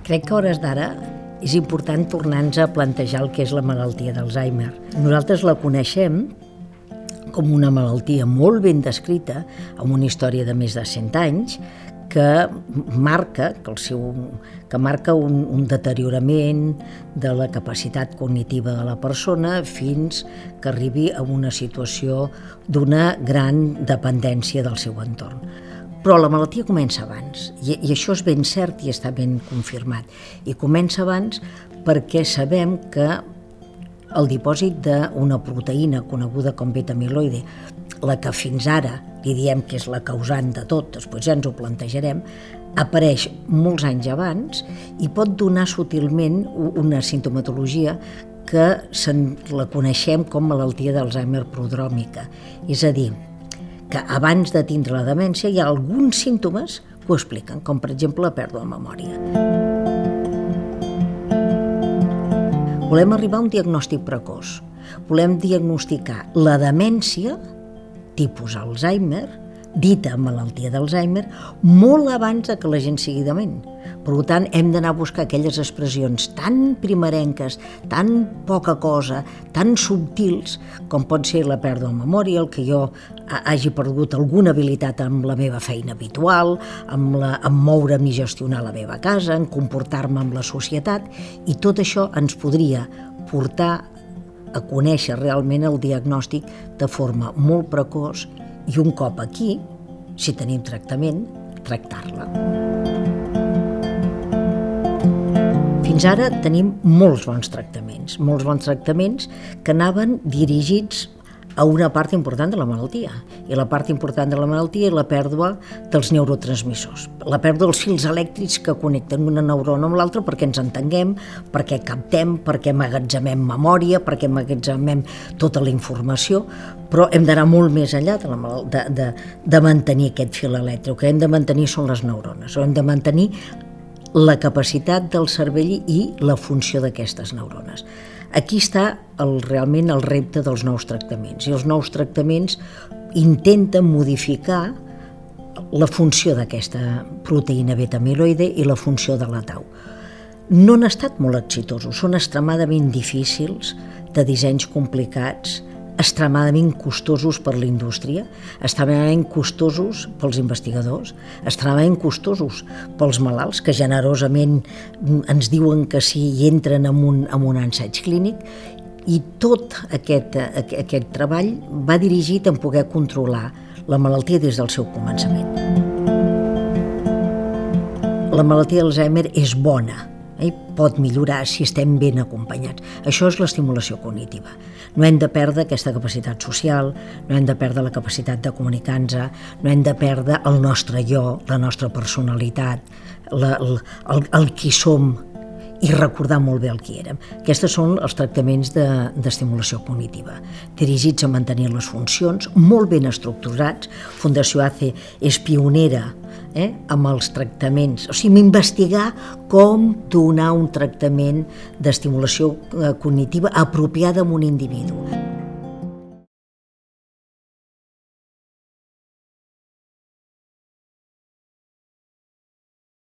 Crec que a hores d'ara és important tornar-nos a plantejar el que és la malaltia d'Alzheimer. Nosaltres la coneixem com una malaltia molt ben descrita, amb una història de més de 100 anys, que marca un deteriorament de la capacitat cognitiva de la persona fins que arribi a una situació d'una gran dependència del seu entorn. Però la malaltia comença abans, i això és ben cert i està ben confirmat. I comença abans perquè sabem que el dipòsit d'una proteïna coneguda com beta-amiloide, la que fins ara li diem que és la causant de tot, després ja ens ho plantejarem, apareix molts anys abans i pot donar sutilment una simptomatologia que la coneixem com malaltia d'Alzheimer prodròmica. És a dir, que abans de tindre la demència hi ha alguns símptomes que ho expliquen, com per exemple la pèrdua de memòria. Volem arribar a un diagnòstic precoç. Volem diagnosticar la demència tipus Alzheimer, dita malaltia d'Alzheimer, molt abans que la gent sigui dement. Per tant, hem d'anar a buscar aquelles expressions tan primerenques, tan poca cosa, tan subtils, com pot ser la pèrdua de memòria, el que jo hagi perdut alguna habilitat amb la meva feina habitual, amb moure'm i gestionar la meva casa, en comportar-me amb la societat, i tot això ens podria portar a conèixer realment el diagnòstic de forma molt precoç i un cop aquí, si tenim tractament, tractar-la. Fins ara tenim molts bons tractaments que anaven dirigits a una part important de la malaltia. I la part important de la malaltia és la pèrdua dels neurotransmissors, la pèrdua dels fils elèctrics que connecten una neurona amb l'altra perquè ens entenguem, perquè captem, perquè emmagatzemem memòria, perquè emmagatzemem tota la informació, però hem d'anar molt més enllà de mantenir aquest fil elèctric. El que hem de mantenir són les neurones, o hem de mantenir la capacitat del cervell i la funció d'aquestes neurones. Aquí està realment el repte dels nous tractaments, i els nous tractaments intenten modificar la funció d'aquesta proteïna beta-amiloide i la funció de la tau. No han estat molt exitosos, són extremadament difícils, de dissenys complicats, extremadament costosos per la indústria, extremadament costosos pels investigadors, extremadament costosos pels malalts, que generosament ens diuen que sí i entren en un ensaig clínic, i tot aquest treball va dirigit a poder controlar la malaltia des del seu començament. La malaltia d'Alzheimer és bona, pot millorar si estem ben acompanyats. Això és l'estimulació cognitiva. No hem de perdre aquesta capacitat social, no hem de perdre la capacitat de comunicar-nos, no hem de perdre el nostre jo, la nostra personalitat, el qui som, i recordar molt bé el que érem. Aquests són els tractaments d'estimulació cognitiva, dirigits a mantenir les funcions, molt ben estructurats. Fundació ACE és pionera amb els tractaments, o sigui, investigar com donar un tractament d'estimulació cognitiva apropiada a un individu.